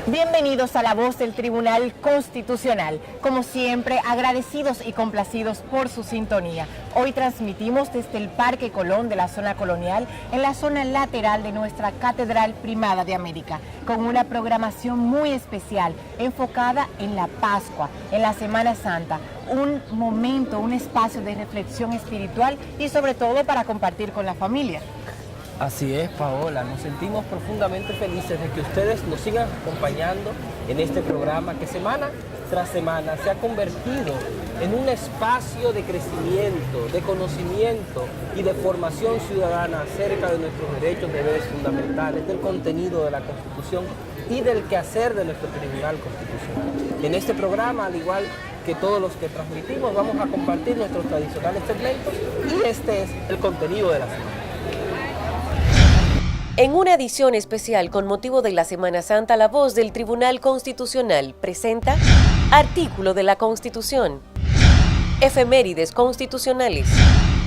Bienvenidos a La Voz del Tribunal Constitucional. Como siempre, agradecidos y complacidos por su sintonía. Hoy transmitimos desde el Parque Colón de la zona colonial, en la zona lateral de nuestra Catedral Primada de América, con una programación muy especial, enfocada en la Pascua, en la Semana Santa. Un momento, un espacio de reflexión espiritual y sobre todo para compartir con la familia. Así es, Paola, nos sentimos profundamente felices de que ustedes nos sigan acompañando en este programa que semana tras semana se ha convertido en un espacio de crecimiento, de conocimiento y de formación ciudadana acerca de nuestros derechos, deberes fundamentales, del contenido de la Constitución y del quehacer de nuestro Tribunal Constitucional. En este programa, al igual que todos los que transmitimos, vamos a compartir nuestros tradicionales segmentos y este es el contenido de la semana. En una edición especial con motivo de la Semana Santa, La Voz del Tribunal Constitucional presenta Artículo de la Constitución, Efemérides Constitucionales.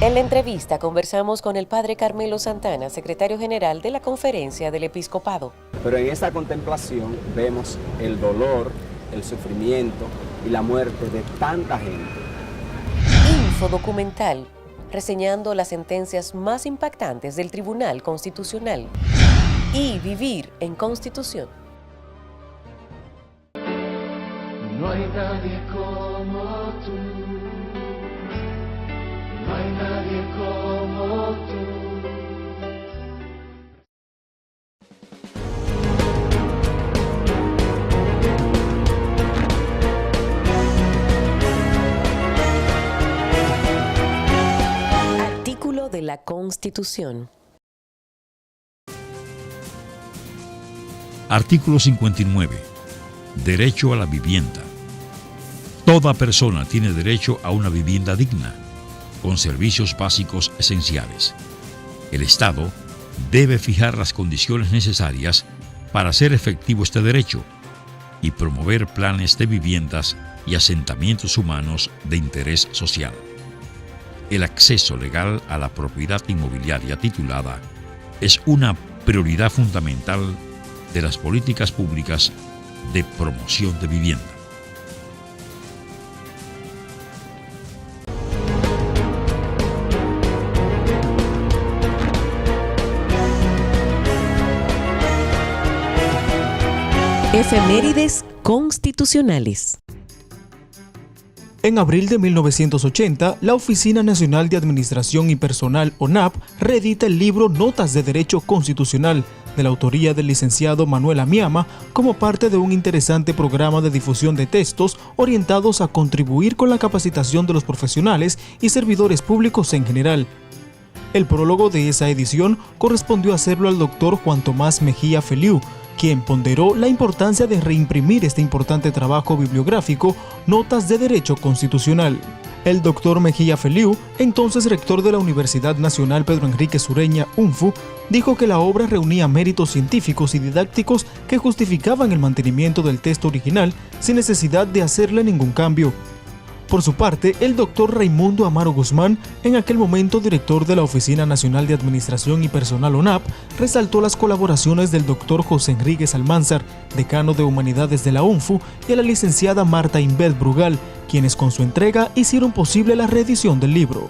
En la entrevista conversamos con el Padre Carmelo Santana, secretario general de la Conferencia del Episcopado. Pero en esta contemplación vemos el dolor, el sufrimiento y la muerte de tanta gente. Infodocumental, reseñando las sentencias más impactantes del Tribunal Constitucional. Y Vivir en Constitución. No hay nadie como tú, no hay nadie como tú. De la Constitución. Artículo 59. Derecho a la vivienda. Toda persona tiene derecho a una vivienda digna, con servicios básicos esenciales. El Estado debe fijar las condiciones necesarias para hacer efectivo este derecho y promover planes de viviendas y asentamientos humanos de interés social. El acceso legal a la propiedad inmobiliaria titulada es una prioridad fundamental de las políticas públicas de promoción de vivienda. Efemérides constitucionales. En abril de 1980, la Oficina Nacional de Administración y Personal, ONAP, reedita el libro Notas de Derecho Constitucional, de la autoría del licenciado Manuel Amiama, como parte de un interesante programa de difusión de textos orientados a contribuir con la capacitación de los profesionales y servidores públicos en general. El prólogo de esa edición correspondió hacerlo al doctor Juan Tomás Mejía Feliú, quien ponderó la importancia de reimprimir este importante trabajo bibliográfico, Notas de Derecho Constitucional. El doctor Mejía Feliú, entonces rector de la Universidad Nacional Pedro Enrique Sureña, UNFU, dijo que la obra reunía méritos científicos y didácticos que justificaban el mantenimiento del texto original sin necesidad de hacerle ningún cambio. Por su parte, el doctor Raimundo Amaro Guzmán, en aquel momento director de la Oficina Nacional de Administración y Personal ONAP, resaltó las colaboraciones del doctor José Enríquez Almanzar, decano de Humanidades de la UNFU, y a la licenciada Marta Inbet Brugal, quienes con su entrega hicieron posible la reedición del libro.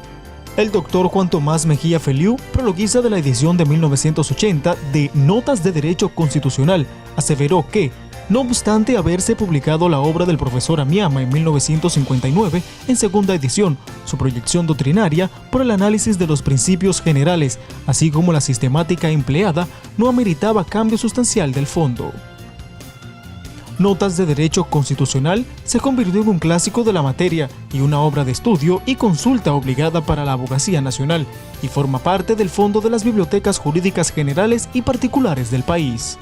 El doctor Juan Tomás Mejía Feliú, prologuista de la edición de 1980 de Notas de Derecho Constitucional, aseveró que, no obstante haberse publicado la obra del profesor Amiama en 1959, en segunda edición, su proyección doctrinaria por el análisis de los principios generales, así como la sistemática empleada, no ameritaba cambio sustancial del fondo. Notas de Derecho Constitucional se convirtió en un clásico de la materia y una obra de estudio y consulta obligada para la Abogacía Nacional, y forma parte del fondo de las bibliotecas jurídicas generales y particulares del país.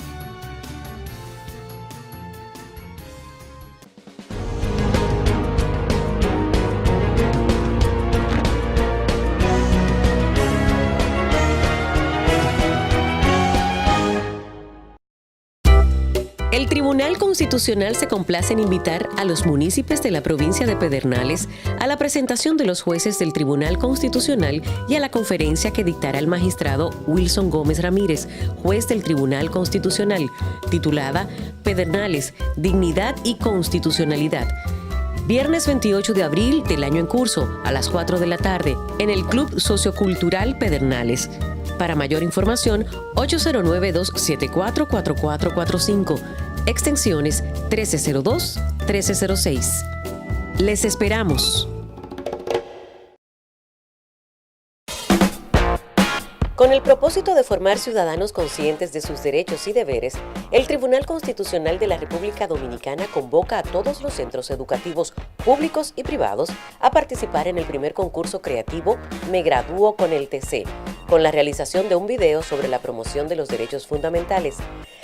El Tribunal Constitucional se complace en invitar a los municipios de la provincia de Pedernales a la presentación de los jueces del Tribunal Constitucional y a la conferencia que dictará el magistrado Wilson Gómez Ramírez, juez del Tribunal Constitucional, titulada Pedernales, Dignidad y Constitucionalidad. Viernes 28 de abril del año en curso, a las 4 de la tarde, en el Club Sociocultural Pedernales. Para mayor información, 809-274-4445, extensiones 1302, 1306. Les esperamos. Con el propósito de formar ciudadanos conscientes de sus derechos y deberes, el Tribunal Constitucional de la República Dominicana convoca a todos los centros educativos públicos y privados a participar en el primer concurso creativo Me Gradúo con el TC, con la realización de un video sobre la promoción de los derechos fundamentales.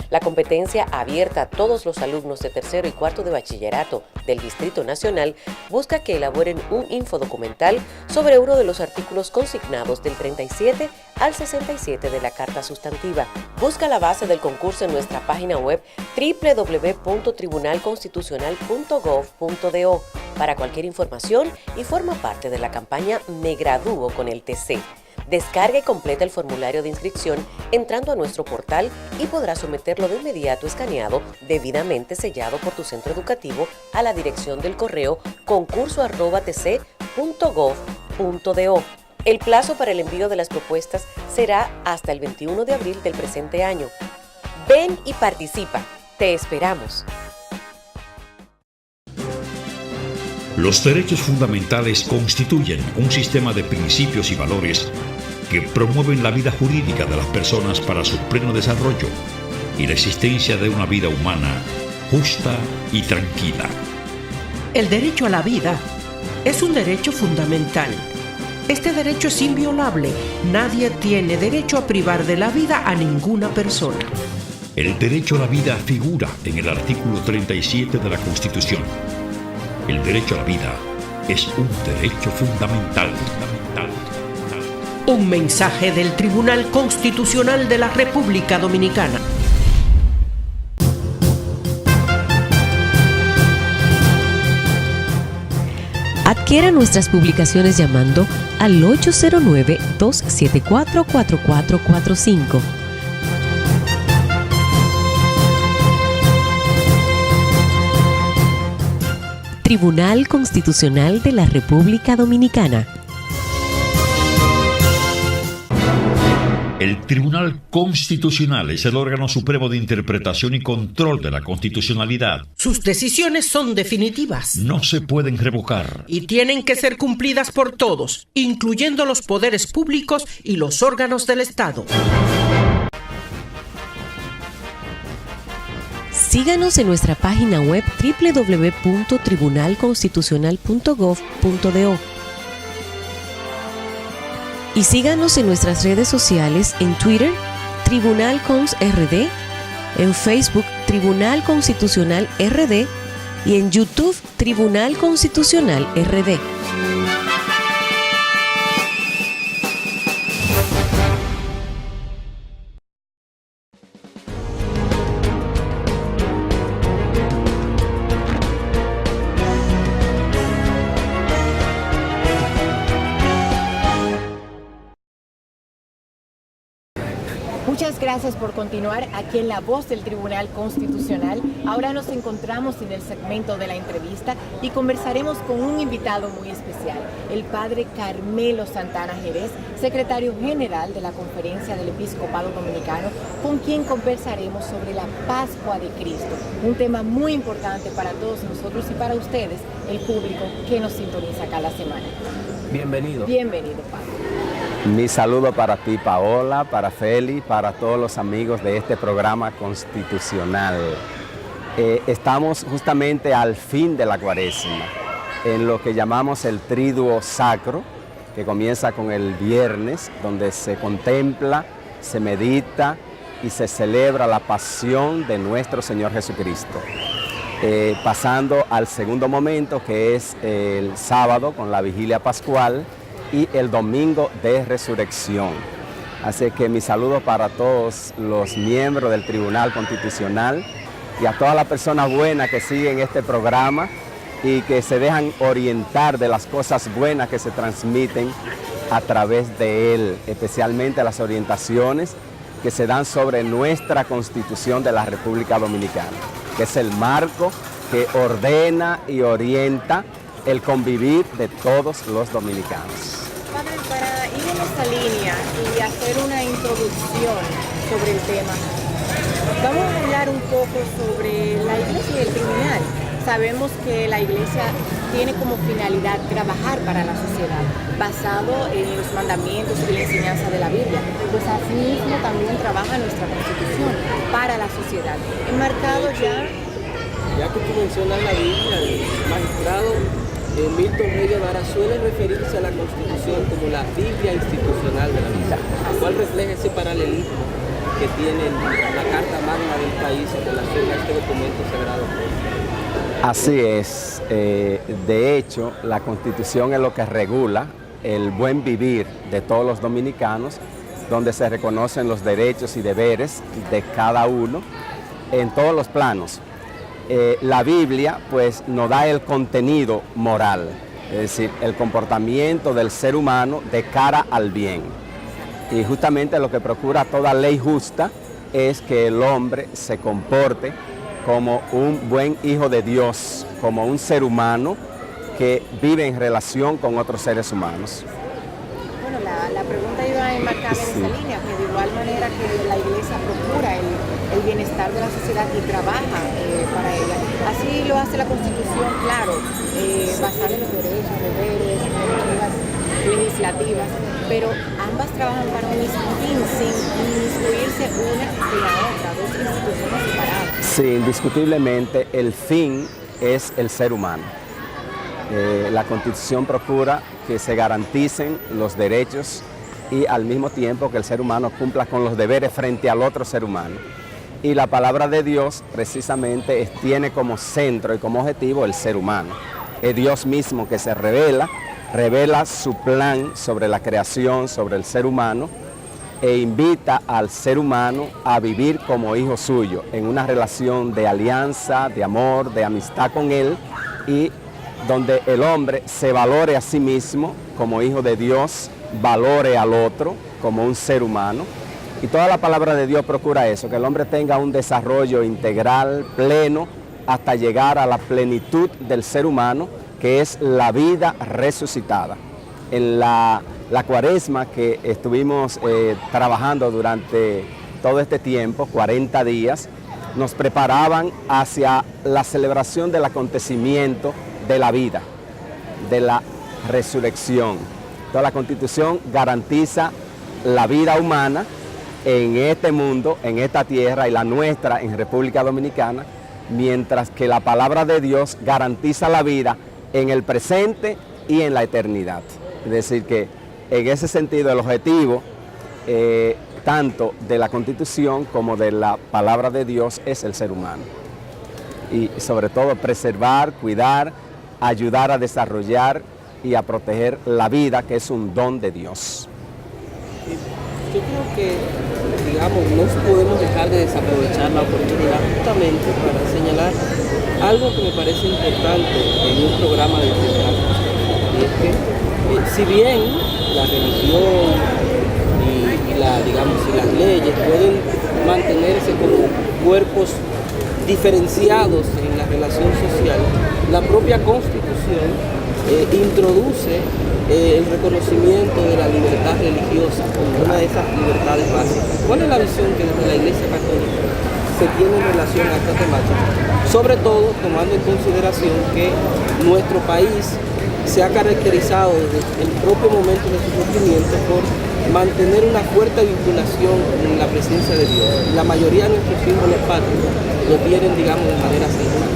La competencia, abierta a todos los alumnos de tercero y cuarto de bachillerato del Distrito Nacional, busca que elaboren un infodocumental sobre uno de los artículos consignados del 37 al 67 de la Carta Sustantiva. Busca la base del concurso en nuestra página web www.tribunalconstitucional.gov.do para cualquier información y forma parte de la campaña Me Gradúo con el TC. Descarga y completa el formulario de inscripción entrando a nuestro portal y podrás someterlo de inmediato escaneado, debidamente sellado por tu centro educativo a la dirección del correo concurso@tc.gov.do. El plazo para el envío de las propuestas será hasta el 21 de abril del presente año. Ven y participa. Te esperamos. Los derechos fundamentales constituyen un sistema de principios y valores que promueven la vida jurídica de las personas para su pleno desarrollo y la existencia de una vida humana justa y tranquila. El derecho a la vida es un derecho fundamental. Este derecho es inviolable. Nadie tiene derecho a privar de la vida a ninguna persona. El derecho a la vida figura en el artículo 37 de la Constitución. El derecho a la vida es un derecho fundamental. Un mensaje del Tribunal Constitucional de la República Dominicana. Adquiera nuestras publicaciones llamando al 809-274-4445. Tribunal Constitucional de la República Dominicana. El Tribunal Constitucional es el órgano supremo de interpretación y control de la constitucionalidad. Sus decisiones son definitivas. No se pueden revocar. Y tienen que ser cumplidas por todos, incluyendo los poderes públicos y los órganos del Estado. Síganos en nuestra página web www.tribunalconstitucional.gov.do y síganos en nuestras redes sociales en Twitter, Tribunal Cons RD, en Facebook, Tribunal Constitucional RD y en YouTube, Tribunal Constitucional RD. Muchas gracias por continuar aquí en La Voz del Tribunal Constitucional. Ahora nos encontramos en el segmento de la entrevista y conversaremos con un invitado muy especial, el padre Carmelo Santana Jerez, secretario general de la Conferencia del Episcopado Dominicano, con quien conversaremos sobre la Pascua de Cristo, un tema muy importante para todos nosotros y para ustedes, el público que nos sintoniza cada semana. Bienvenido. Bienvenido, padre. Mi saludo para ti, Paola, para Feli, para todos los amigos de este programa constitucional. Estamos justamente al fin de la Cuaresma, en lo que llamamos el Triduo Sacro, que comienza con el viernes, donde se contempla, se medita y se celebra la pasión de nuestro Señor Jesucristo. Pasando al segundo momento, que es el sábado con la vigilia pascual, y el domingo de resurrección. Así que mi saludo para todos los miembros del Tribunal Constitucional y a todas las personas buenas que siguen este programa y que se dejan orientar de las cosas buenas que se transmiten a través de él, especialmente las orientaciones que se dan sobre nuestra Constitución de la República Dominicana, que es el marco que ordena y orienta el convivir de todos los dominicanos. Padre, para ir en esta línea y hacer una introducción sobre el tema, vamos a hablar un poco sobre la Iglesia y el tribunal. Sabemos que la Iglesia tiene como finalidad trabajar para la sociedad, basado en los mandamientos y la enseñanza de la Biblia. Pues asimismo también trabaja nuestra Constitución para la sociedad, enmarcado Ya que tú mencionas la Biblia, el magistrado Milton Rey Guevara suele referirse a la Constitución como la Biblia institucional de la vida, lo cual refleja ese paralelismo que tiene la Carta Magna del país en relación a este documento sagrado. Así es. De hecho, la Constitución es lo que regula el buen vivir de todos los dominicanos, donde se reconocen los derechos y deberes de cada uno en todos los planos. La Biblia pues nos da el contenido moral, es decir, el comportamiento del ser humano de cara al bien. Y justamente lo que procura toda ley justa es que el hombre se comporte como un buen hijo de Dios, como un ser humano que vive en relación con otros seres humanos. Bueno, la pregunta iba enmarcada en esa línea, que de igual manera que la Iglesia procura el bienestar de la sociedad y trabaja para ella. Así lo hace la Constitución, claro, basada en los derechos, deberes, normativas legislativas, pero ambas trabajan para un mismo fin, sin inmiscuirse una en la otra, dos instituciones separadas. Sí, indiscutiblemente el fin es el ser humano. La Constitución procura que se garanticen los derechos y al mismo tiempo que el ser humano cumpla con los deberes frente al otro ser humano. Y la palabra de Dios precisamente tiene como centro y como objetivo el ser humano. Es Dios mismo que se revela su plan sobre la creación, sobre el ser humano, e invita al ser humano a vivir como hijo suyo, en una relación de alianza, de amor, de amistad con él, y donde el hombre se valore a sí mismo como hijo de Dios, valore al otro como un ser humano. Y toda la palabra de Dios procura eso, que el hombre tenga un desarrollo integral, pleno, hasta llegar a la plenitud del ser humano, que es la vida resucitada. En la cuaresma que estuvimos trabajando durante todo este tiempo, 40 días, nos preparaban hacia la celebración del acontecimiento de la vida, de la resurrección. Toda la Constitución garantiza la vida humana en este mundo, en esta tierra y la nuestra en República Dominicana, mientras que la palabra de Dios garantiza la vida en el presente y en la eternidad. Es decir que en ese sentido el objetivo tanto de la Constitución como de la palabra de Dios es el ser humano. Y sobre todo preservar, cuidar, ayudar a desarrollar y a proteger la vida, que es un don de Dios. Yo creo que, digamos, no podemos dejar de desaprovechar la oportunidad justamente para señalar algo que me parece importante en un programa de tribunal. Y es que, si bien la religión y las leyes pueden mantenerse como cuerpos diferenciados en la relación social, la propia Constitución introduce el reconocimiento de la libertad religiosa como una de esas libertades básicas. ¿Cuál es la visión que desde la Iglesia Católica se tiene en relación a esta temática? Sobre todo tomando en consideración que nuestro país se ha caracterizado desde el propio momento de su surgimiento por mantener una fuerte vinculación con la presencia de Dios. La mayoría de nuestros símbolos patrios lo tienen, digamos, de manera singular.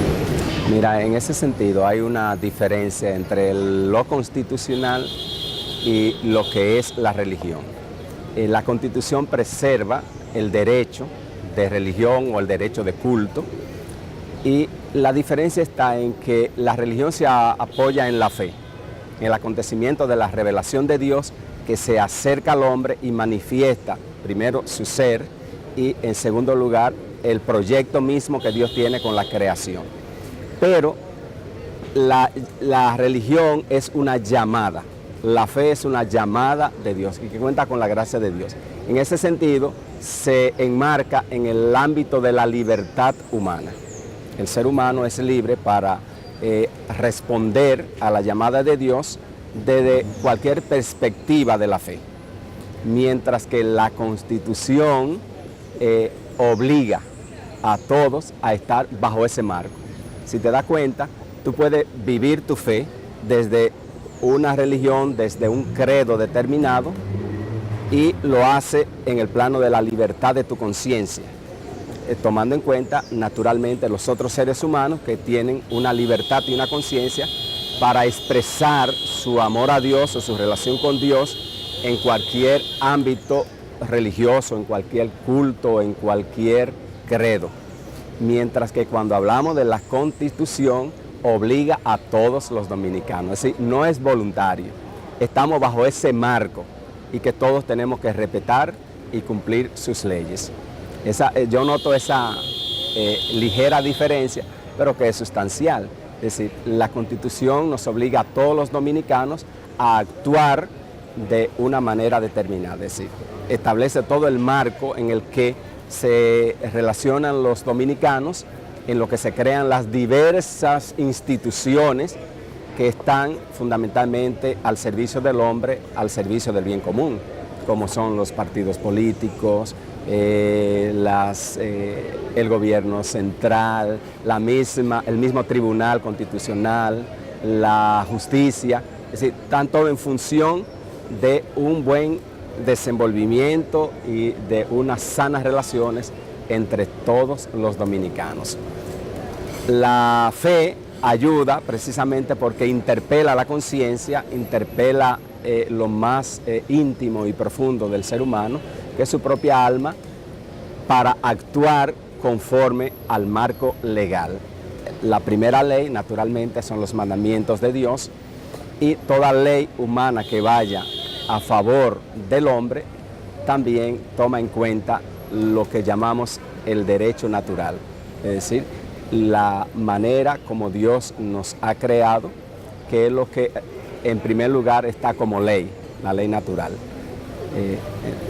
Mira, en ese sentido hay una diferencia entre lo constitucional y lo que es la religión. La Constitución preserva el derecho de religión o el derecho de culto, y la diferencia está en que la religión se apoya en la fe, en el acontecimiento de la revelación de Dios, que se acerca al hombre y manifiesta primero su ser y en segundo lugar el proyecto mismo que Dios tiene con la creación. Pero la religión es una llamada, la fe es una llamada de Dios y que cuenta con la gracia de Dios. En ese sentido, se enmarca en el ámbito de la libertad humana. El ser humano es libre para responder a la llamada de Dios desde cualquier perspectiva de la fe, mientras que la Constitución obliga a todos a estar bajo ese marco. Si te das cuenta, tú puedes vivir tu fe desde una religión, desde un credo determinado, y lo hace en el plano de la libertad de tu conciencia, tomando en cuenta naturalmente los otros seres humanos que tienen una libertad y una conciencia para expresar su amor a Dios o su relación con Dios en cualquier ámbito religioso, en cualquier culto, en cualquier credo. Mientras que cuando hablamos de la Constitución, obliga a todos los dominicanos, es decir, no es voluntario, estamos bajo ese marco y que todos tenemos que respetar y cumplir sus leyes. Yo noto esa ligera diferencia, pero que es sustancial. Es decir, la Constitución nos obliga a todos los dominicanos a actuar de una manera determinada, es decir, establece todo el marco en el que se relacionan los dominicanos, en lo que se crean las diversas instituciones que están fundamentalmente al servicio del hombre, al servicio del bien común, como son los partidos políticos, el gobierno central, el mismo Tribunal Constitucional, la justicia, es decir, están todo en función de un buen desenvolvimiento y de unas sanas relaciones entre todos los dominicanos. La fe ayuda precisamente porque interpela la conciencia, interpela lo más íntimo y profundo del ser humano, que es su propia alma, para actuar conforme al marco legal. La primera ley, naturalmente, son los mandamientos de Dios, y toda ley humana que vaya a favor del hombre también toma en cuenta lo que llamamos el derecho natural, es decir, la manera como Dios nos ha creado, que es lo que en primer lugar está como ley, la ley natural.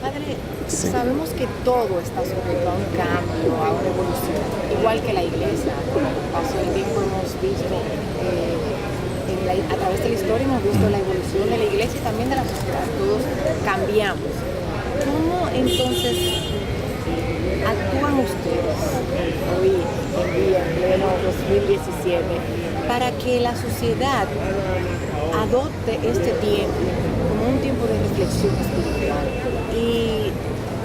Padre, sí. Sabemos que todo está sujeto a un cambio, a una evolución, igual que la iglesia. Con el paso del tiempo hemos visto, a través de la historia hemos visto la evolución de la iglesia y también de la sociedad. Todos cambiamos. ¿Cómo entonces actúan ustedes hoy en día, en pleno 2017, para que la sociedad adopte este tiempo como un tiempo de reflexión espiritual y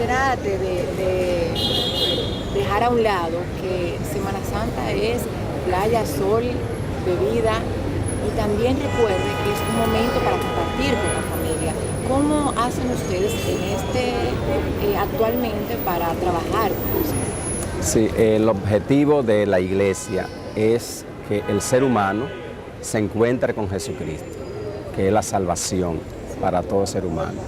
trate de dejar a un lado que Semana Santa es playa, sol, bebida, y también recuerde que es un momento para compartir con la familia? ¿Cómo hacen ustedes actualmente para trabajar con eso? Sí, el objetivo de la iglesia es que el ser humano se encuentre con Jesucristo, que es la salvación para todo ser humano.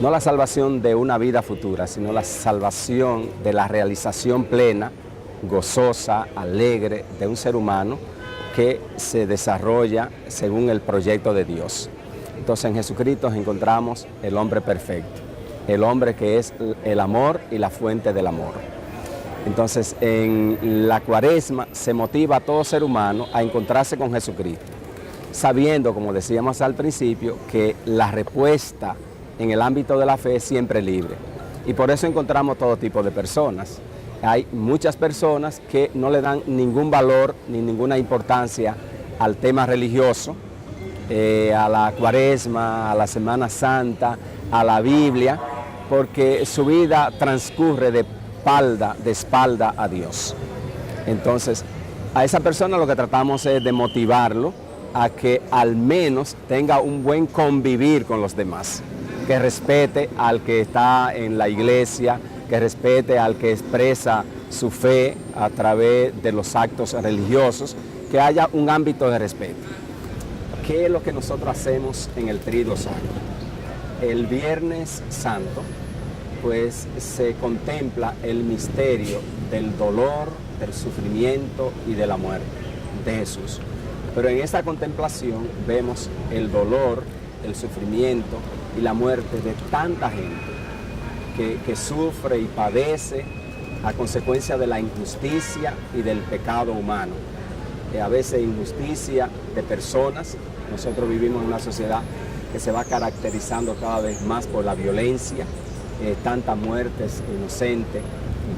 No la salvación de una vida futura, sino la salvación de la realización plena, gozosa, alegre de un ser humano que se desarrolla según el proyecto de Dios. Entonces en Jesucristo encontramos el hombre perfecto, el hombre que es el amor y la fuente del amor. Entonces en la Cuaresma se motiva a todo ser humano a encontrarse con Jesucristo, sabiendo, como decíamos al principio, que la respuesta en el ámbito de la fe es siempre libre. Y por eso encontramos todo tipo de personas. Hay muchas personas que no le dan ningún valor ni ninguna importancia al tema religioso, a la Cuaresma, a la Semana Santa, a la Biblia, porque su vida transcurre de espalda a Dios. Entonces, a esa persona lo que tratamos es de motivarlo a que al menos tenga un buen convivir con los demás, que respete al que está en la iglesia, que respete al que expresa su fe a través de los actos religiosos, que haya un ámbito de respeto. ¿Qué es lo que nosotros hacemos en el Triduo Santo? El Viernes Santo pues se contempla el misterio del dolor, del sufrimiento y de la muerte de Jesús. Pero en esta contemplación vemos el dolor, el sufrimiento y la muerte de tanta gente que sufre y padece a consecuencia de la injusticia y del pecado humano. A veces injusticia de personas. Nosotros vivimos en una sociedad que se va caracterizando cada vez más por la violencia, tantas muertes inocentes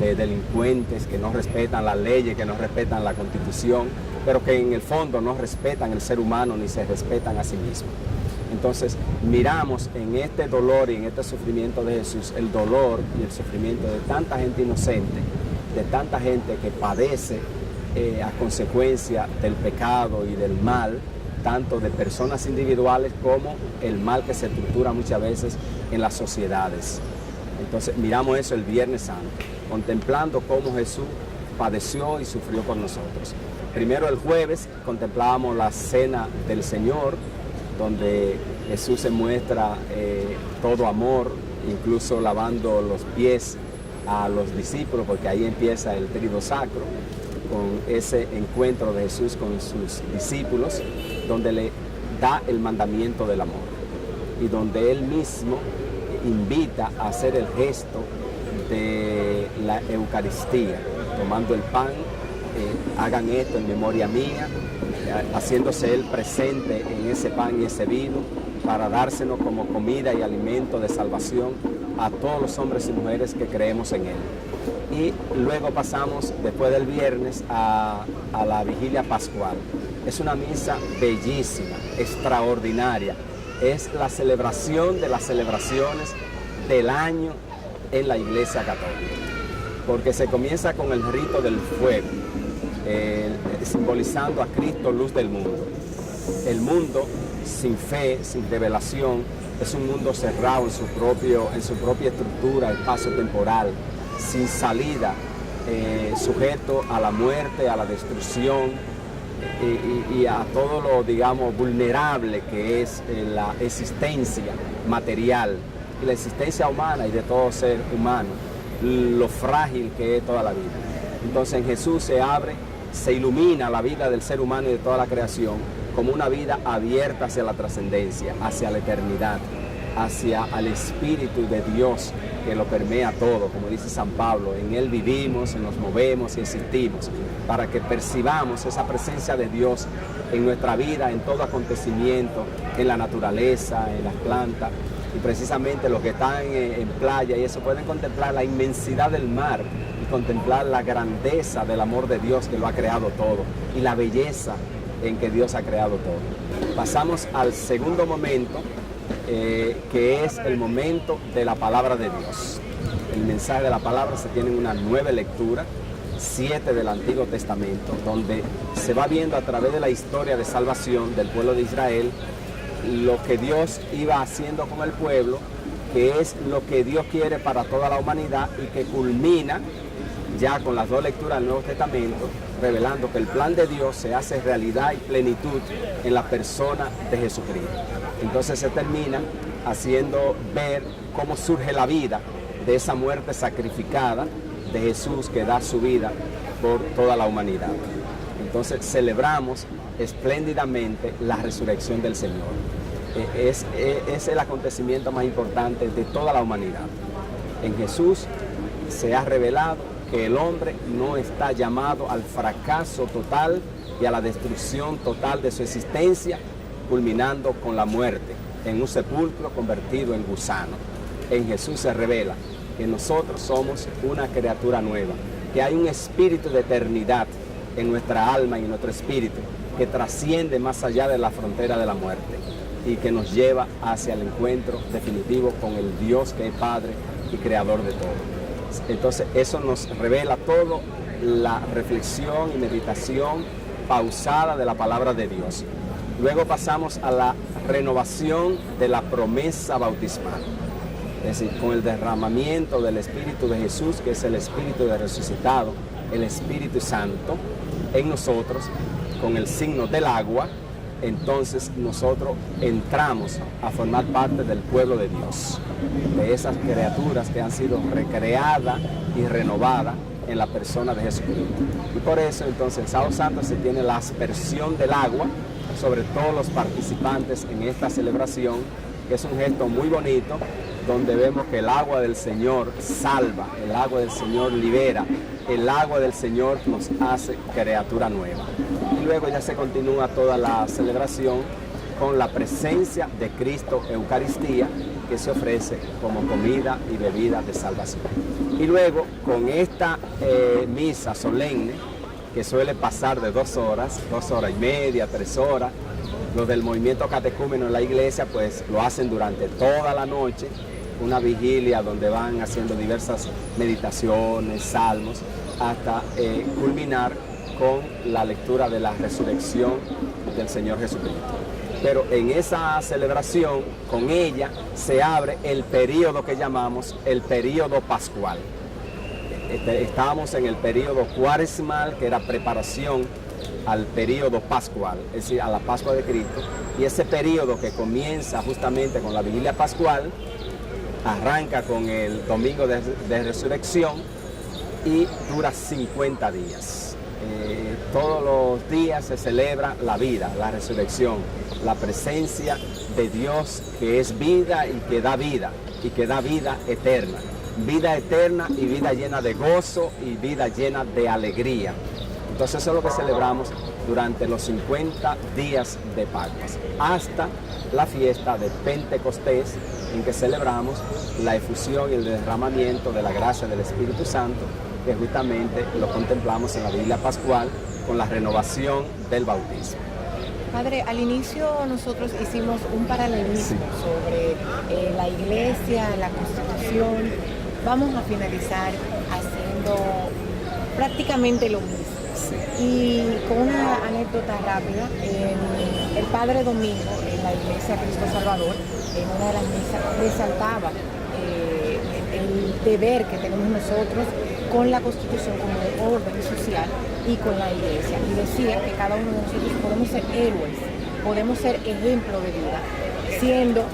de delincuentes que no respetan las leyes, que no respetan la Constitución, pero que en el fondo no respetan el ser humano ni se respetan a sí mismos. Entonces miramos en este dolor y en este sufrimiento de Jesús el dolor y el sufrimiento de tanta gente inocente, de tanta gente que padece a consecuencia del pecado y del mal, tanto de personas individuales como el mal que se estructura muchas veces en las sociedades. Entonces miramos eso el Viernes Santo, contemplando cómo Jesús padeció y sufrió por nosotros. Primero el jueves contemplábamos la cena del Señor, donde Jesús se muestra todo amor, incluso lavando los pies a los discípulos, porque ahí empieza el tríodo sacro, con ese encuentro de Jesús con sus discípulos, donde le da el mandamiento del amor y donde Él mismo invita a hacer el gesto de la Eucaristía, tomando el pan, hagan esto en memoria mía, haciéndose Él presente en ese pan y ese vino para dársenos como comida y alimento de salvación a todos los hombres y mujeres que creemos en Él. Y luego pasamos, después del viernes, a la vigilia pascual. Es una misa bellísima, extraordinaria. Es la celebración de las celebraciones del año en la Iglesia Católica, porque se comienza con el rito del fuego, simbolizando a Cristo, luz del mundo. El mundo sin fe, sin revelación, es un mundo cerrado en su propia estructura, espacio temporal, sin salida, sujeto a la muerte, a la destrucción y a todo lo, digamos, vulnerable que es la existencia material y la existencia humana y de todo ser humano, lo frágil que es toda la vida. Entonces en Jesús se ilumina la vida del ser humano y de toda la creación como una vida abierta hacia la trascendencia, hacia la eternidad, hacia el Espíritu de Dios que lo permea todo, como dice San Pablo. En Él vivimos, nos movemos y existimos, para que percibamos esa presencia de Dios en nuestra vida, en todo acontecimiento, en la naturaleza, en las plantas. Y precisamente los que están en playa y eso pueden contemplar la inmensidad del mar y contemplar la grandeza del amor de Dios que lo ha creado todo y la belleza en que Dios ha creado todo. Pasamos al segundo momento, que es el momento de la palabra de Dios. El mensaje de la palabra se tiene en una nueva lectura, 7 del Antiguo Testamento, donde se va viendo a través de la historia de salvación del pueblo de Israel lo que Dios iba haciendo con el pueblo, que es lo que Dios quiere para toda la humanidad y que culmina ya con las 2 lecturas del Nuevo Testamento, revelando que el plan de Dios se hace realidad y plenitud en la persona de Jesucristo. Entonces se termina haciendo ver cómo surge la vida de esa muerte sacrificada de Jesús que da su vida por toda la humanidad. Entonces celebramos espléndidamente la resurrección del Señor. Es el acontecimiento más importante de toda la humanidad. En Jesús se ha revelado que el hombre no está llamado al fracaso total y a la destrucción total de su existencia, culminando con la muerte en un sepulcro convertido en gusano. En Jesús se revela que nosotros somos una criatura nueva, que hay un espíritu de eternidad en nuestra alma y en nuestro espíritu que trasciende más allá de la frontera de la muerte y que nos lleva hacia el encuentro definitivo con el Dios que es Padre y Creador de todo. Entonces eso nos revela todo la reflexión y meditación pausada de la palabra de Dios. Luego pasamos a la renovación de la promesa bautismal, es decir, con el derramamiento del Espíritu de Jesús, que es el Espíritu de resucitado, el Espíritu Santo en nosotros, con el signo del agua, entonces nosotros entramos a formar parte del pueblo de Dios, de esas criaturas que han sido recreadas y renovadas en la persona de Jesucristo. Y por eso entonces el sábado santo se tiene la aspersión del agua sobre todos los participantes en esta celebración, que es un gesto muy bonito, donde vemos que el agua del Señor salva, el agua del Señor libera, el agua del Señor nos hace criatura nueva. Y luego ya se continúa toda la celebración con la presencia de Cristo Eucaristía, que se ofrece como comida y bebida de salvación. Y luego con esta misa solemne, que suele pasar de 2 horas y media, 3 horas, los del movimiento catecúmeno en la iglesia pues lo hacen durante toda la noche, una vigilia donde van haciendo diversas meditaciones, salmos, hasta culminar con la lectura de la resurrección del Señor Jesucristo. Pero en esa celebración, con ella, se abre el período que llamamos el período pascual. Estábamos en el período cuaresmal, que era preparación al período pascual, es decir, a la Pascua de Cristo. Y ese período que comienza justamente con la vigilia pascual, arranca con el domingo de resurrección y dura 50 días. Todos los días se celebra la vida, la resurrección, la presencia de Dios, que es vida y que da vida eterna. Vida eterna y vida llena de gozo y vida llena de alegría. Entonces eso es lo que celebramos durante los 50 días de Pascuas, hasta la fiesta de Pentecostés, en que celebramos la efusión y el derramamiento de la gracia del Espíritu Santo, que justamente lo contemplamos en la vigilia pascual con la renovación del bautismo. Padre, al inicio nosotros hicimos un paralelismo sobre la Iglesia, la Constitución. Vamos a finalizar haciendo prácticamente lo mismo. Y con una anécdota rápida, el Padre Domingo en la Iglesia Cristo Salvador, en una de las misas, resaltaba el deber que tenemos nosotros con la Constitución como orden social y con la Iglesia. Y decía que cada uno de nosotros podemos ser héroes, podemos ser ejemplo de vida,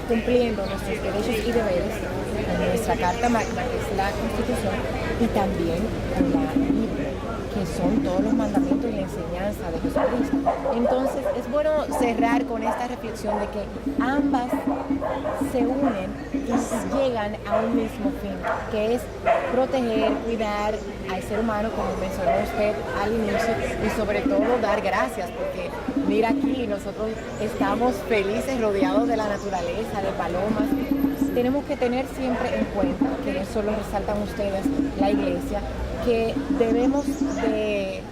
cumpliendo nuestros derechos y deberes con nuestra Carta Magna, que es la Constitución, y también con la Biblia, que son todos los mandamientos y la enseñanza de Jesucristo. Entonces es bueno cerrar con esta reflexión de que ambas se unen y llegan a un mismo fin, que es proteger, cuidar al ser humano, como mencionó usted al inicio, y sobre todo dar gracias, porque mira aquí, nosotros estamos felices, rodeados de la naturaleza, de palomas. Tenemos que tener siempre en cuenta, que eso lo resaltan ustedes, la Iglesia, que debemos de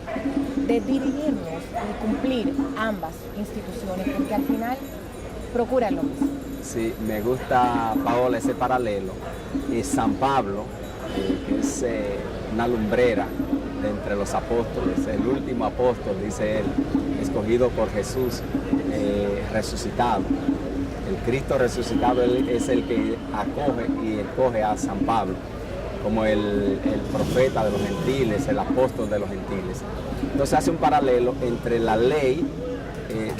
dirigirnos y cumplir ambas instituciones, porque al final procuran lo mismo. Sí, me gusta, Paola, ese paralelo. San Pablo, que es una lumbrera de entre los apóstoles, el último apóstol, dice él, escogido por Jesús, resucitado. El Cristo resucitado es el que acoge y escoge a San Pablo como el profeta de los gentiles, el apóstol de los gentiles. Entonces hace un paralelo entre la ley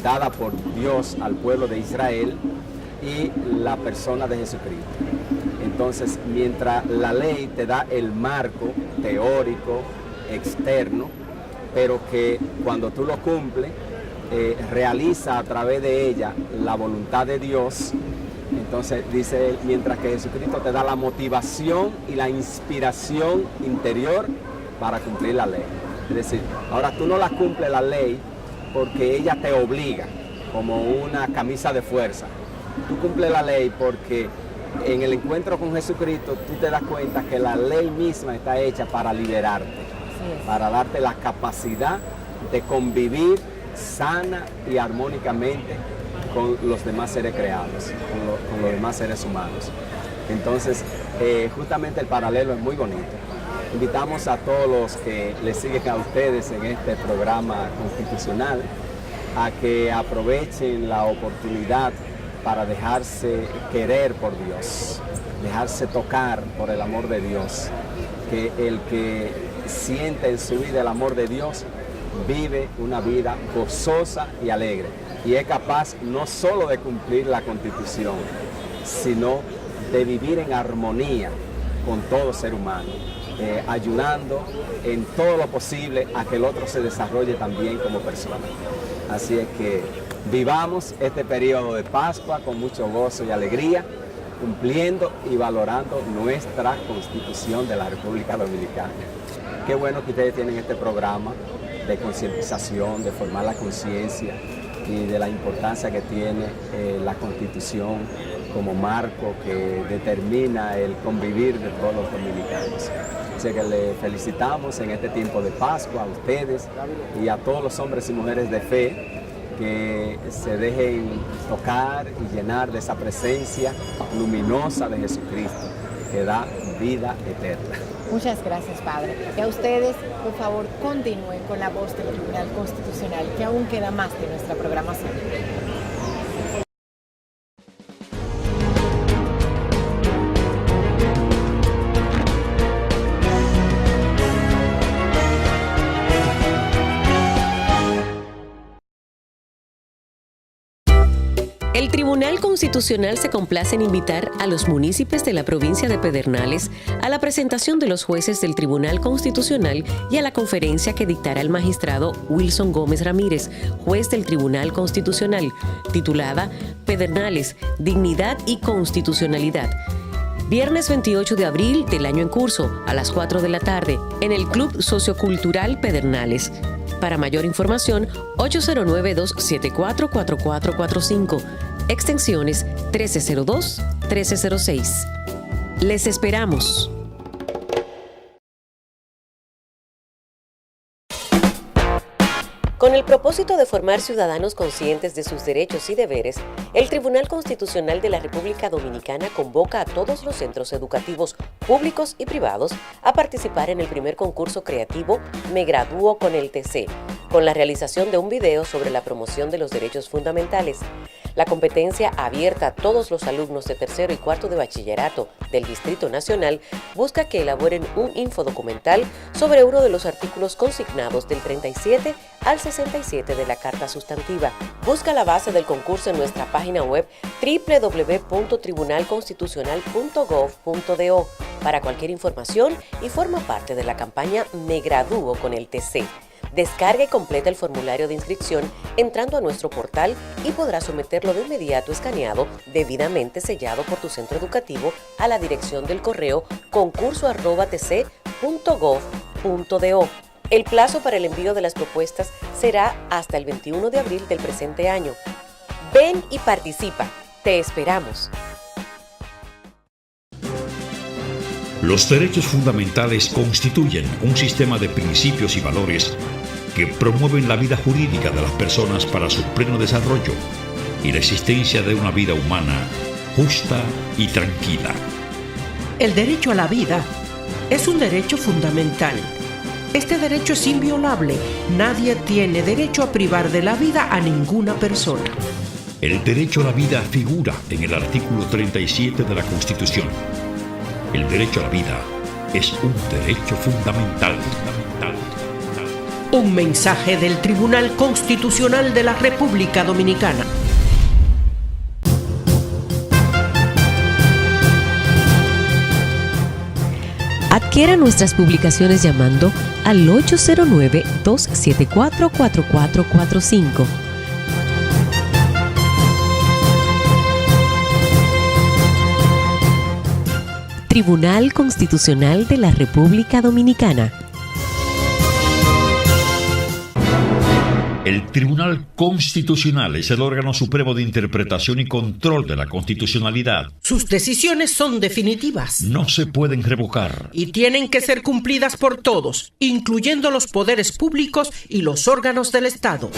dada por Dios al pueblo de Israel y la persona de Jesucristo. Entonces, mientras la ley te da el marco teórico, externo, pero que cuando tú lo cumples, realiza a través de ella la voluntad de Dios. Entonces dice él, mientras que Jesucristo te da la motivación y la inspiración interior para cumplir la ley. Es decir, ahora tú no la cumples la ley porque ella te obliga, como una camisa de fuerza. Tú cumples la ley porque en el encuentro con Jesucristo tú te das cuenta que la ley misma está hecha para liberarte, para darte la capacidad de convivir sana y armónicamente con los demás seres creados, con los demás seres humanos. Entonces, justamente el paralelo es muy bonito. Invitamos a todos los que les siguen a ustedes en este programa constitucional a que aprovechen la oportunidad para dejarse querer por Dios, dejarse tocar por el amor de Dios, que el que siente en su vida el amor de Dios vive una vida gozosa y alegre. y es capaz no solo de cumplir la Constitución, sino de vivir en armonía con todo ser humano, ayudando en todo lo posible a que el otro se desarrolle también como persona. Así es que vivamos este periodo de Pascua con mucho gozo y alegría, cumpliendo y valorando nuestra Constitución de la República Dominicana. Qué bueno que ustedes tienen este programa de concientización, de formar la conciencia y de la importancia que tiene la Constitución como marco que determina el convivir de todos los dominicanos. Así que le felicitamos en este tiempo de Pascua a ustedes y a todos los hombres y mujeres de fe que se dejen tocar y llenar de esa presencia luminosa de Jesucristo que da vida eterna. Muchas gracias, Padre. Y a ustedes, por favor, continúen con la voz del Tribunal Constitucional, que aún queda más de nuestra programación. El Tribunal Constitucional se complace en invitar a los municipios de la provincia de Pedernales a la presentación de los jueces del Tribunal Constitucional y a la conferencia que dictará el magistrado Wilson Gómez Ramírez, juez del Tribunal Constitucional, titulada Pedernales, Dignidad y Constitucionalidad. Viernes 28 de abril del año en curso, a las 4 de la tarde, en el Club Sociocultural Pedernales. Para mayor información, 809-274-4445, extensiones 1302, 1306. Les esperamos. Con el propósito de formar ciudadanos conscientes de sus derechos y deberes, el Tribunal Constitucional de la República Dominicana convoca a todos los centros educativos públicos y privados a participar en el primer concurso creativo Me Gradúo con el TC, con la realización de un video sobre la promoción de los derechos fundamentales. La competencia, abierta a todos los alumnos de tercero y cuarto de bachillerato del Distrito Nacional, busca que elaboren un infodocumental sobre uno de los artículos consignados del 37 al 67 de la Carta Sustantiva. Busca la base del concurso en nuestra página web www.tribunalconstitucional.gov.do para cualquier información y forma parte de la campaña Me Gradúo con el TC. Descarga y completa el formulario de inscripción entrando a nuestro portal y podrás someterlo de inmediato escaneado, debidamente sellado por tu centro educativo a la dirección del correo concurso@tc.gov.do. El plazo para el envío de las propuestas será hasta el 21 de abril del presente año. Ven y participa. Te esperamos. Los derechos fundamentales constituyen un sistema de principios y valores que promueven la vida jurídica de las personas para su pleno desarrollo y la existencia de una vida humana justa y tranquila. El derecho a la vida es un derecho fundamental. Este derecho es inviolable. Nadie tiene derecho a privar de la vida a ninguna persona. El derecho a la vida figura en el artículo 37 de la Constitución. El derecho a la vida es un derecho fundamental. Un mensaje del Tribunal Constitucional de la República Dominicana. Adquiera nuestras publicaciones llamando al 809-274-4445. Tribunal Constitucional de la República Dominicana. El Tribunal Constitucional es el órgano supremo de interpretación y control de la constitucionalidad. Sus decisiones son definitivas. No se pueden revocar. Y tienen que ser cumplidas por todos, incluyendo los poderes públicos y los órganos del Estado.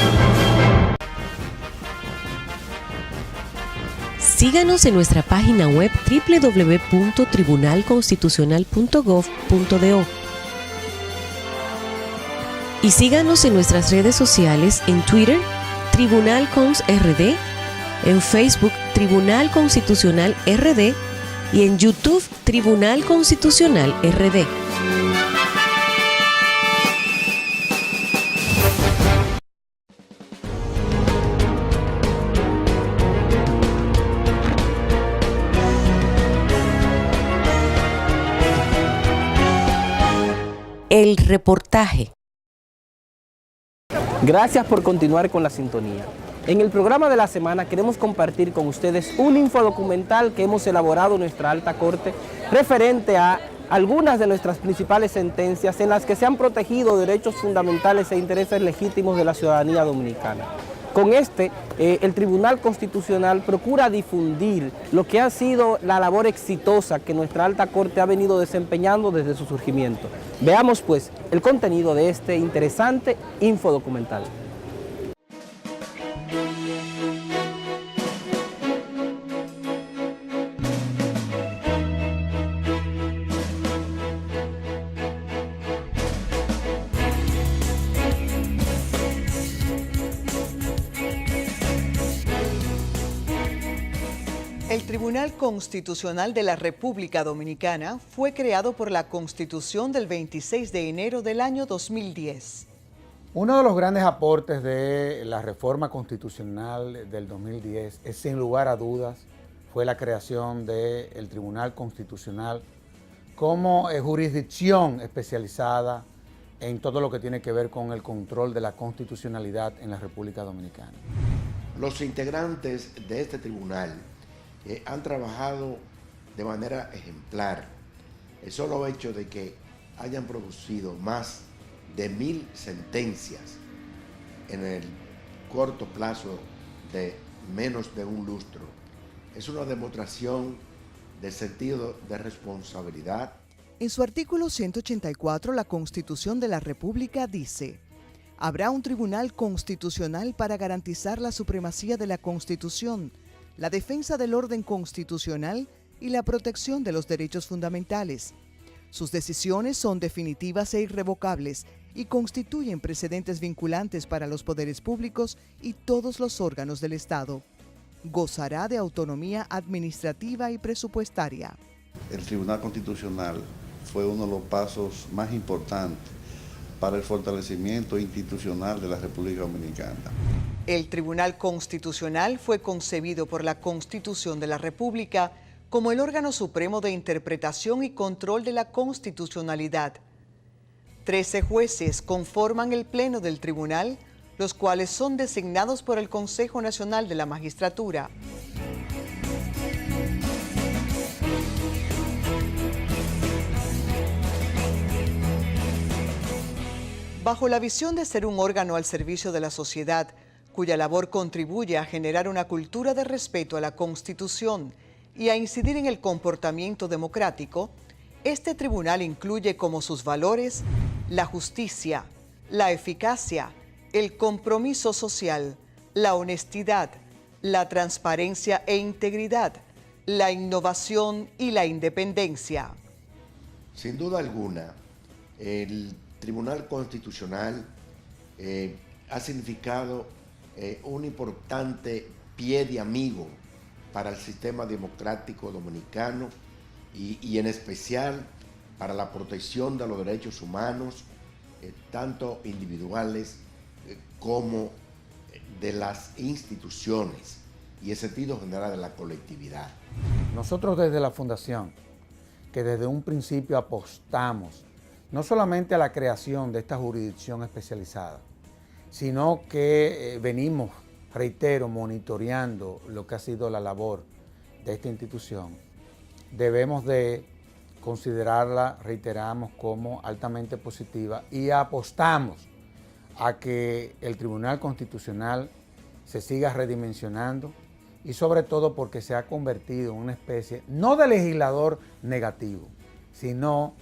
Síganos en nuestra página web www.tribunalconstitucional.gov.do y síganos en nuestras redes sociales en Twitter, Tribunal Cons RD, en Facebook, Tribunal Constitucional RD y en YouTube, Tribunal Constitucional RD. El reportaje. Gracias por continuar con la sintonía. En el programa de la semana queremos compartir con ustedes un infodocumental que hemos elaborado en nuestra Alta Corte referente a algunas de nuestras principales sentencias en las que se han protegido derechos fundamentales e intereses legítimos de la ciudadanía dominicana. Con el Tribunal Constitucional procura difundir lo que ha sido la labor exitosa que nuestra Alta Corte ha venido desempeñando desde su surgimiento. Veamos pues el contenido de este interesante infodocumental. El Tribunal Constitucional de la República Dominicana fue creado por la Constitución del 26 de enero del año 2010. Uno de los grandes aportes de la reforma constitucional del 2010 es, sin lugar a dudas, fue la creación del Tribunal Constitucional como jurisdicción especializada en todo lo que tiene que ver con el control de la constitucionalidad en la República Dominicana. Los integrantes de este tribunal han trabajado de manera ejemplar. El solo hecho de que hayan producido más de 1000 sentencias en el corto plazo de menos de un lustro es una demostración del sentido de responsabilidad. En su artículo 184, la Constitución de la República dice: habrá un tribunal constitucional para garantizar la supremacía de la Constitución, la defensa del orden constitucional y la protección de los derechos fundamentales. Sus decisiones son definitivas e irrevocables y constituyen precedentes vinculantes para los poderes públicos y todos los órganos del Estado. Gozará de autonomía administrativa y presupuestaria. El Tribunal Constitucional fue uno de los pasos más importantes para el fortalecimiento institucional de la República Dominicana. El Tribunal Constitucional fue concebido por la Constitución de la República como el órgano supremo de interpretación y control de la constitucionalidad. 13 jueces conforman el Pleno del Tribunal, los cuales son designados por el Consejo Nacional de la Magistratura. Bajo la visión de ser un órgano al servicio de la sociedad, cuya labor contribuye a generar una cultura de respeto a la Constitución y a incidir en el comportamiento democrático, este tribunal incluye como sus valores la justicia, la eficacia, el compromiso social, la honestidad, la transparencia e integridad, la innovación y la independencia. Sin duda alguna, el Tribunal Constitucional ha significado un importante pie de amigo para el sistema democrático dominicano y en especial para la protección de los derechos humanos, tanto individuales como de las instituciones y en sentido general de la colectividad. Nosotros desde la Fundación, que desde un principio apostamos no solamente a la creación de esta jurisdicción especializada, sino que venimos, reitero, monitoreando lo que ha sido la labor de esta institución. Debemos de considerarla, reiteramos, como altamente positiva y apostamos a que el Tribunal Constitucional se siga redimensionando y sobre todo porque se ha convertido en una especie, no de legislador negativo, sino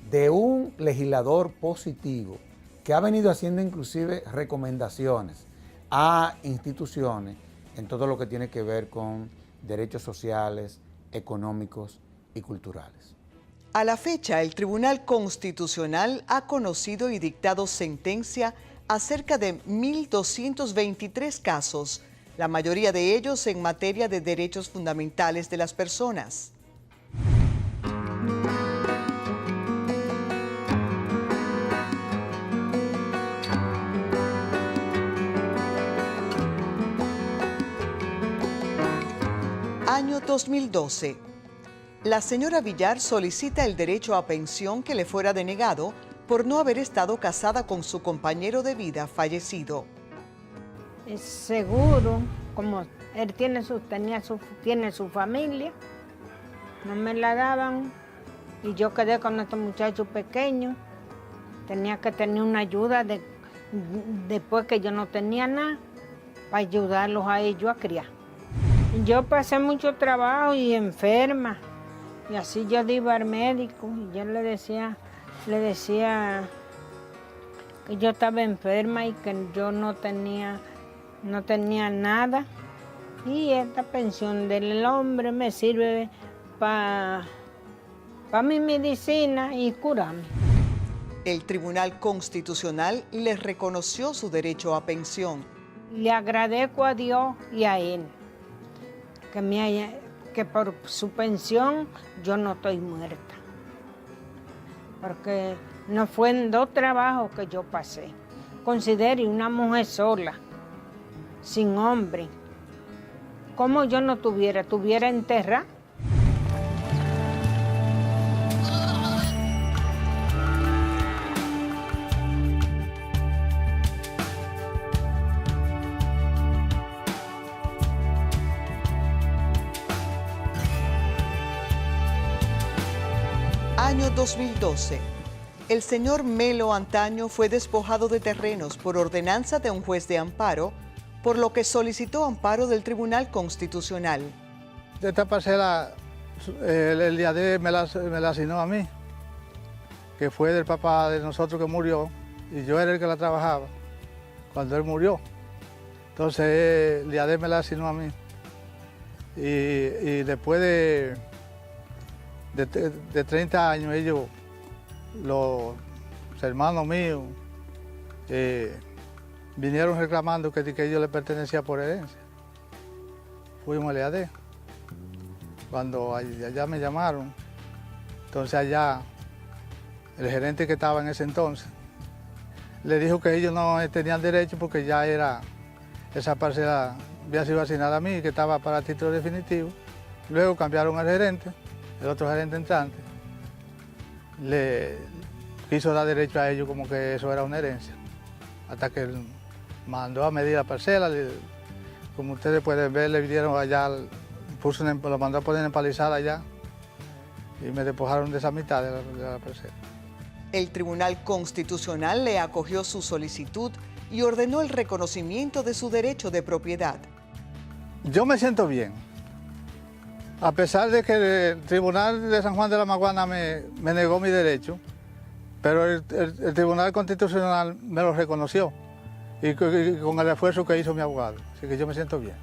de un legislador positivo que ha venido haciendo inclusive recomendaciones a instituciones en todo lo que tiene que ver con derechos sociales, económicos y culturales. A la fecha, el Tribunal Constitucional ha conocido y dictado sentencia a cerca de 1.223 casos, la mayoría de ellos en materia de derechos fundamentales de las personas. Año 2012. La señora Villar solicita el derecho a pensión que le fuera denegado por no haber estado casada con su compañero de vida fallecido. Seguro, como él tiene su familia, no me la daban y yo quedé con estos muchachos pequeños. Tenía que tener una ayuda después que yo no tenía nada para ayudarlos a ellos a criar. Yo pasé mucho trabajo y enferma y así yo iba al médico y yo le decía que yo estaba enferma y que yo no tenía nada y esta pensión del hombre me sirve para mi medicina y curarme. El Tribunal Constitucional le reconoció su derecho a pensión. Le agradezco a Dios y a él que por su pensión yo no estoy muerta, porque no fue en 2 trabajos que yo pasé. Considere una mujer sola, sin hombre, ¿cómo yo no tuviera enterrada? Año 2012. El señor Melo Antaño fue despojado de terrenos por ordenanza de un juez de amparo, por lo que solicitó amparo del Tribunal Constitucional. Esta parcela, el IAD me la asignó a mí, que fue del papá de nosotros que murió, y yo era el que la trabajaba cuando él murió. Entonces el IAD me la asignó a mí. Y después de 30 años, ellos, los hermanos míos, vinieron reclamando que ellos le pertenecía por herencia. Fuimos al EAD. Cuando allá me llamaron, entonces allá el gerente que estaba en ese entonces le dijo que ellos no tenían derecho porque ya esa parcela había sido asignada a mí y que estaba para título definitivo. Luego cambiaron al gerente. El otro gerente entrante le quiso dar derecho a ellos como que eso era una herencia, hasta que él mandó a medir la parcela. Como ustedes pueden ver, le dieron allá, lo mandó a poner empalizada allá y me despojaron de esa mitad de la parcela. El Tribunal Constitucional le acogió su solicitud y ordenó el reconocimiento de su derecho de propiedad. Yo me siento bien. A pesar de que el Tribunal de San Juan de la Maguana me negó mi derecho, pero el Tribunal Constitucional me lo reconoció y con el esfuerzo que hizo mi abogado. Así que yo me siento bien.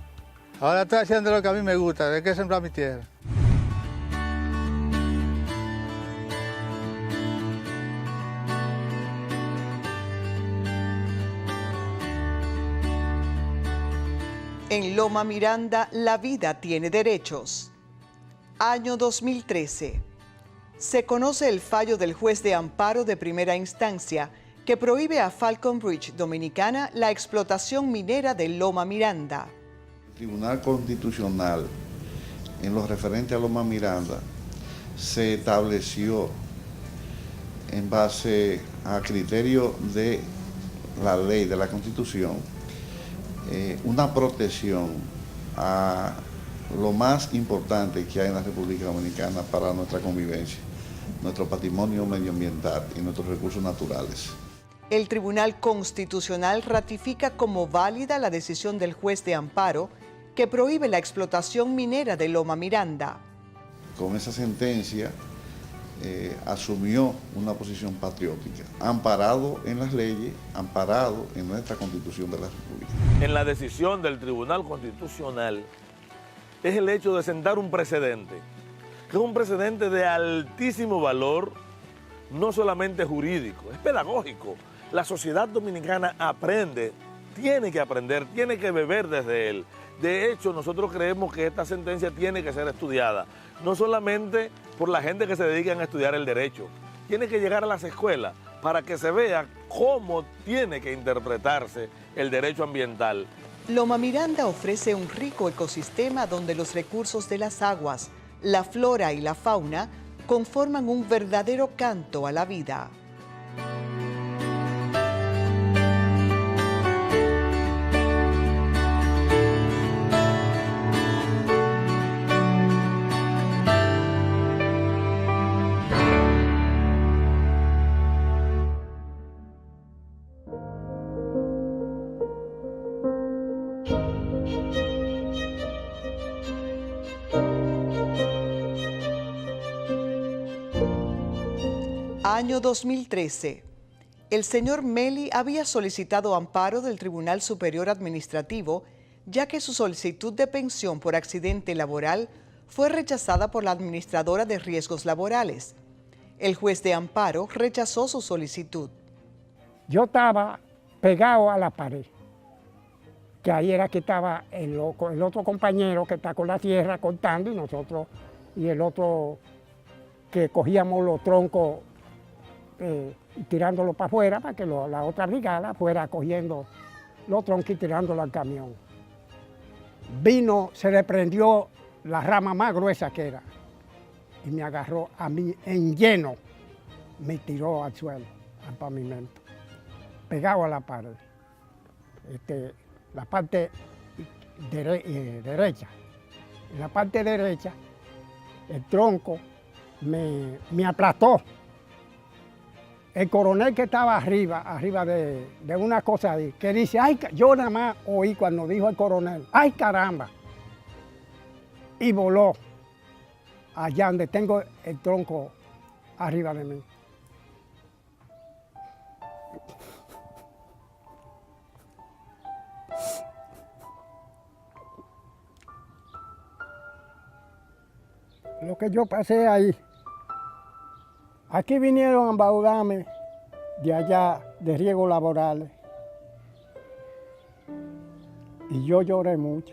Ahora estoy haciendo lo que a mí me gusta, de que sembrar mi tierra. En Loma Miranda, la vida tiene derechos. Año 2013. Se conoce el fallo del juez de amparo de primera instancia que prohíbe a Falcon Ridge Dominicana la explotación minera de Loma Miranda. El Tribunal Constitucional, en lo referente a Loma Miranda, se estableció en base a criterio de la ley, de la Constitución, una protección a lo más importante que hay en la República Dominicana para nuestra convivencia, nuestro patrimonio medioambiental y nuestros recursos naturales. El Tribunal Constitucional ratifica como válida la decisión del juez de amparo que prohíbe la explotación minera de Loma Miranda. Con esa sentencia asumió una posición patriótica, amparado en las leyes, amparado en nuestra Constitución de la República. En la decisión del Tribunal Constitucional es el hecho de sentar un precedente, que es un precedente de altísimo valor, no solamente jurídico, es pedagógico. La sociedad dominicana aprende, tiene que aprender, tiene que beber desde él. De hecho, nosotros creemos que esta sentencia tiene que ser estudiada, no solamente por la gente que se dedica a estudiar el derecho, tiene que llegar a las escuelas para que se vea cómo tiene que interpretarse el derecho ambiental. Loma Miranda ofrece un rico ecosistema donde los recursos de las aguas, la flora y la fauna conforman un verdadero canto a la vida. Año 2013. El señor Meli había solicitado amparo del Tribunal Superior Administrativo, ya que su solicitud de pensión por accidente laboral fue rechazada por la administradora de riesgos laborales. El juez de amparo rechazó su solicitud. Yo estaba pegado a la pared, que ahí era que estaba el otro compañero que está con la tierra cortando y el otro que cogíamos los troncos y tirándolos para afuera para que la otra brigada fuera cogiendo los troncos y tirándolo al camión. Vino, se le prendió la rama más gruesa que era y me agarró a mí en lleno, me tiró al suelo, al pavimento, pegado a la pared. La parte derecha. En la parte derecha, el tronco me aplastó. El coronel que estaba arriba de una cosa ahí, que dice, ay, yo nada más oí cuando dijo el coronel, ay caramba, y voló allá donde tengo el tronco arriba de mí. Lo que yo pasé ahí. Aquí vinieron a embaudarme de allá, de riesgos laborales. Y yo lloré mucho.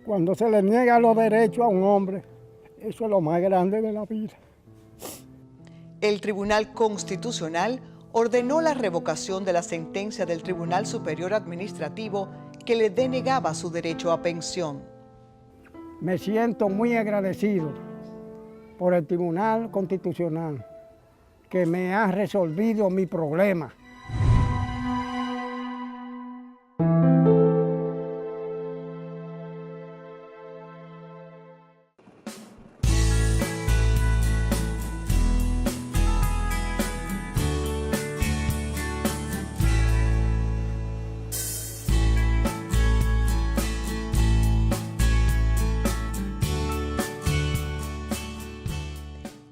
Cuando se le niega los derechos a un hombre, eso es lo más grande de la vida. El Tribunal Constitucional ordenó la revocación de la sentencia del Tribunal Superior Administrativo que le denegaba su derecho a pensión. Me siento muy agradecido por el Tribunal Constitucional que me ha resolvido mi problema.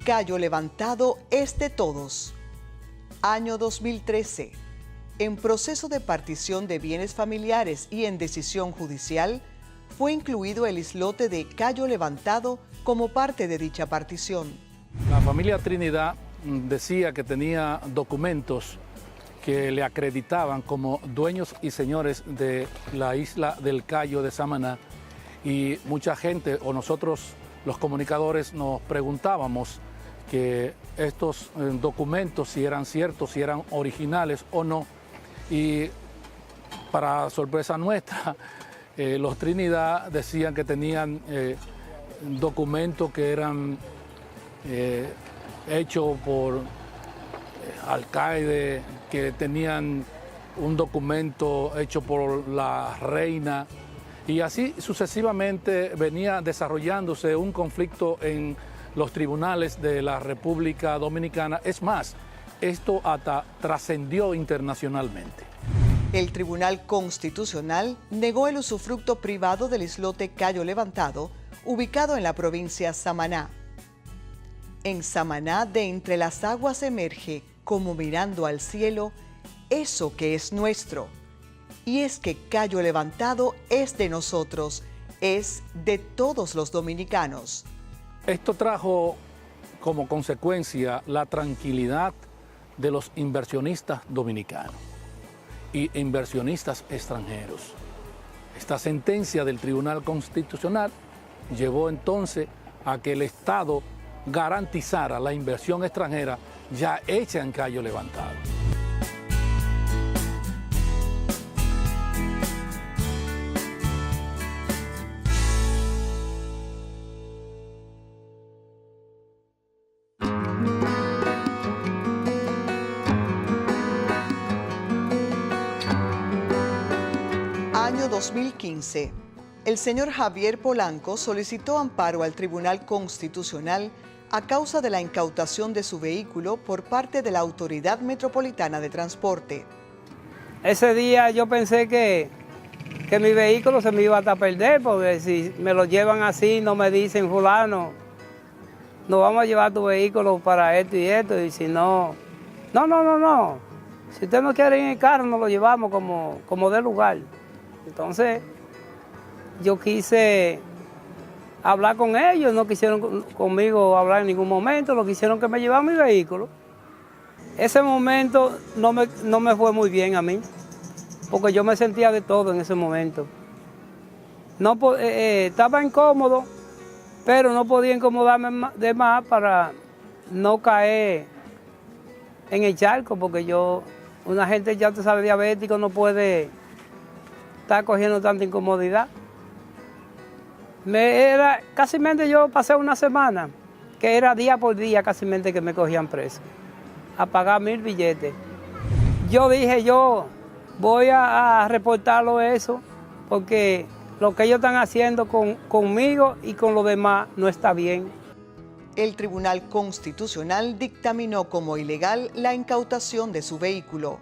Callo levantado es de todos. Año 2013. En proceso de partición de bienes familiares y en decisión judicial, fue incluido el islote de Callo Levantado como parte de dicha partición. La familia Trinidad decía que tenía documentos que le acreditaban como dueños y señores de la isla del Cayo de Samaná, y mucha gente o nosotros los comunicadores nos preguntábamos que estos documentos, si eran ciertos, si eran originales o no. Y para sorpresa nuestra, los Trinidad decían que tenían documentos que eran hechos por alcaide, que tenían un documento hecho por la reina, y así sucesivamente venía desarrollándose un conflicto en los tribunales de la República Dominicana. Es más, esto hasta trascendió internacionalmente. El Tribunal Constitucional negó el usufructo privado del islote Callo Levantado, ubicado en la provincia Samaná. En Samaná, de entre las aguas emerge, como mirando al cielo, eso que es nuestro. Y es que Callo Levantado es de nosotros, es de todos los dominicanos. Esto trajo como consecuencia la tranquilidad de los inversionistas dominicanos y inversionistas extranjeros. Esta sentencia del Tribunal Constitucional llevó entonces a que el Estado garantizara la inversión extranjera ya hecha en Callo Levantado. Año 2015. El señor Javier Polanco solicitó amparo al Tribunal Constitucional a causa de la incautación de su vehículo por parte de la Autoridad Metropolitana de Transporte. Ese día yo pensé que mi vehículo se me iba a perder, porque si me lo llevan así, no me dicen fulano, nos vamos a llevar tu vehículo para esto y esto, y si no, no. Si usted no quiere ir en el carro, nos lo llevamos como de lugar. Entonces, yo quise hablar con ellos, no quisieron conmigo hablar en ningún momento, lo quisieron que me llevara mi vehículo. Ese momento no me fue muy bien a mí, porque yo me sentía de todo en ese momento. No, estaba incómodo, pero no podía incomodarme de más para no caer en el charco, porque una gente ya, tú sabes, diabético, no puede estar cogiendo tanta incomodidad. Casimente yo pasé una semana, que era día por día casimente que me cogían preso, a pagar 1000 billetes. Yo dije, yo voy a reportarlo eso, porque lo que ellos están haciendo conmigo y con los demás no está bien. El Tribunal Constitucional dictaminó como ilegal la incautación de su vehículo.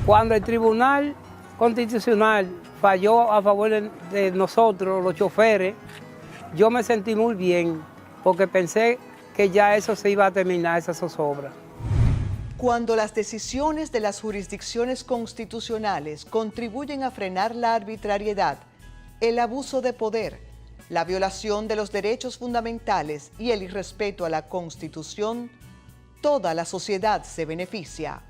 Cuando el Tribunal Constitucional falló a favor de nosotros, los choferes, yo me sentí muy bien, porque pensé que ya eso se iba a terminar, esa zozobra. Cuando las decisiones de las jurisdicciones constitucionales contribuyen a frenar la arbitrariedad, el abuso de poder, la violación de los derechos fundamentales y el irrespeto a la Constitución, toda la sociedad se beneficia.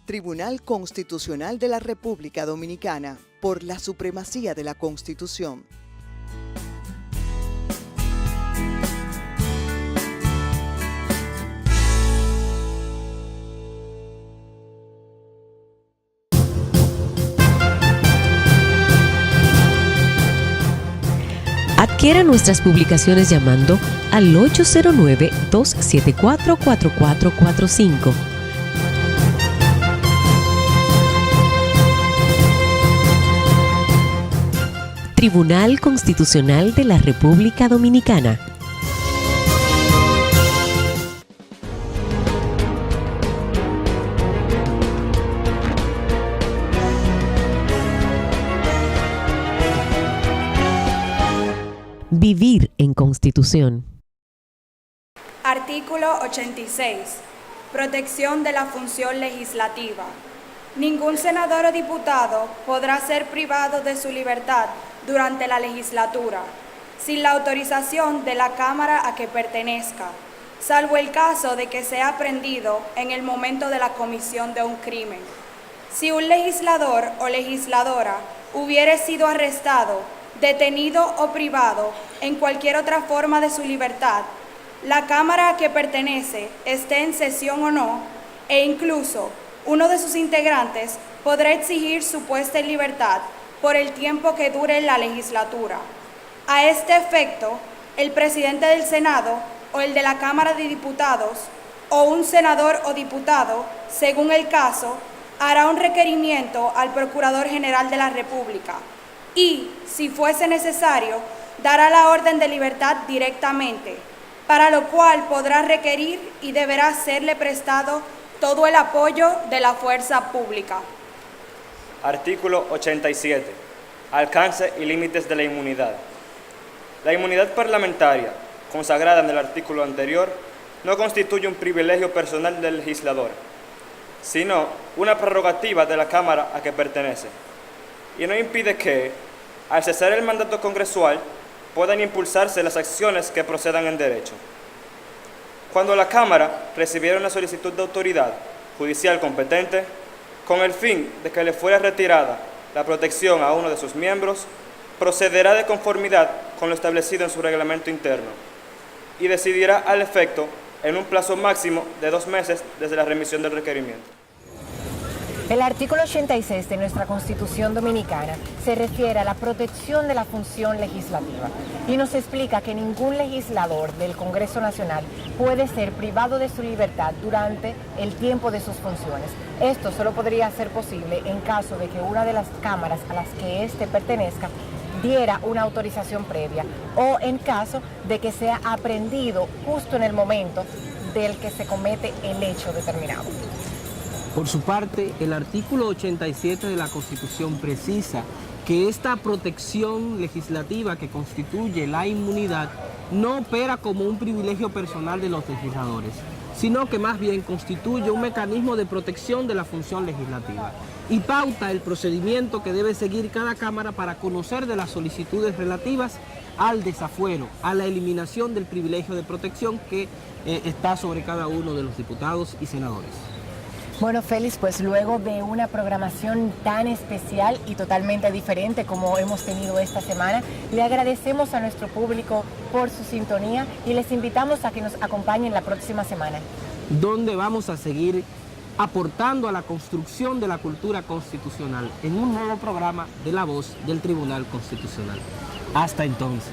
Tribunal Constitucional de la República Dominicana, por la supremacía de la Constitución. Adquiera nuestras publicaciones llamando al 809-274-4445. Tribunal Constitucional de la República Dominicana. Vivir en Constitución. Artículo 86. Protección de la función legislativa. Ningún senador o diputado podrá ser privado de su libertad durante la legislatura, sin la autorización de la Cámara a que pertenezca, salvo el caso de que sea aprehendido en el momento de la comisión de un crimen. Si un legislador o legisladora hubiere sido arrestado, detenido o privado en cualquier otra forma de su libertad, la Cámara a que pertenece, esté en sesión o no, e incluso uno de sus integrantes podrá exigir su puesta en libertad por el tiempo que dure la legislatura. A este efecto, el presidente del Senado o el de la Cámara de Diputados o un senador o diputado, según el caso, hará un requerimiento al Procurador General de la República y, si fuese necesario, dará la orden de libertad directamente, para lo cual podrá requerir y deberá serle prestado todo el apoyo de la fuerza pública. Artículo 87. Alcance y límites de la inmunidad. La inmunidad parlamentaria, consagrada en el artículo anterior, no constituye un privilegio personal del legislador, sino una prerrogativa de la Cámara a que pertenece, y no impide que, al cesar el mandato congresual, puedan impulsarse las acciones que procedan en derecho. Cuando la Cámara recibiera una solicitud de autoridad judicial competente, con el fin de que le fuera retirada la protección a uno de sus miembros, procederá de conformidad con lo establecido en su reglamento interno y decidirá al efecto en un plazo máximo de 2 meses desde la remisión del requerimiento. El artículo 86 de nuestra Constitución Dominicana se refiere a la protección de la función legislativa y nos explica que ningún legislador del Congreso Nacional puede ser privado de su libertad durante el tiempo de sus funciones. Esto solo podría ser posible en caso de que una de las cámaras a las que éste pertenezca diera una autorización previa o en caso de que sea aprehendido justo en el momento del que se comete el hecho determinado. Por su parte, el artículo 87 de la Constitución precisa que esta protección legislativa que constituye la inmunidad no opera como un privilegio personal de los legisladores, sino que más bien constituye un mecanismo de protección de la función legislativa y pauta el procedimiento que debe seguir cada Cámara para conocer de las solicitudes relativas al desafuero, a la eliminación del privilegio de protección que está sobre cada uno de los diputados y senadores. Bueno, Félix, pues luego de una programación tan especial y totalmente diferente como hemos tenido esta semana, le agradecemos a nuestro público por su sintonía y les invitamos a que nos acompañen la próxima semana, donde vamos a seguir aportando a la construcción de la cultura constitucional en un nuevo programa de La Voz del Tribunal Constitucional. Hasta entonces.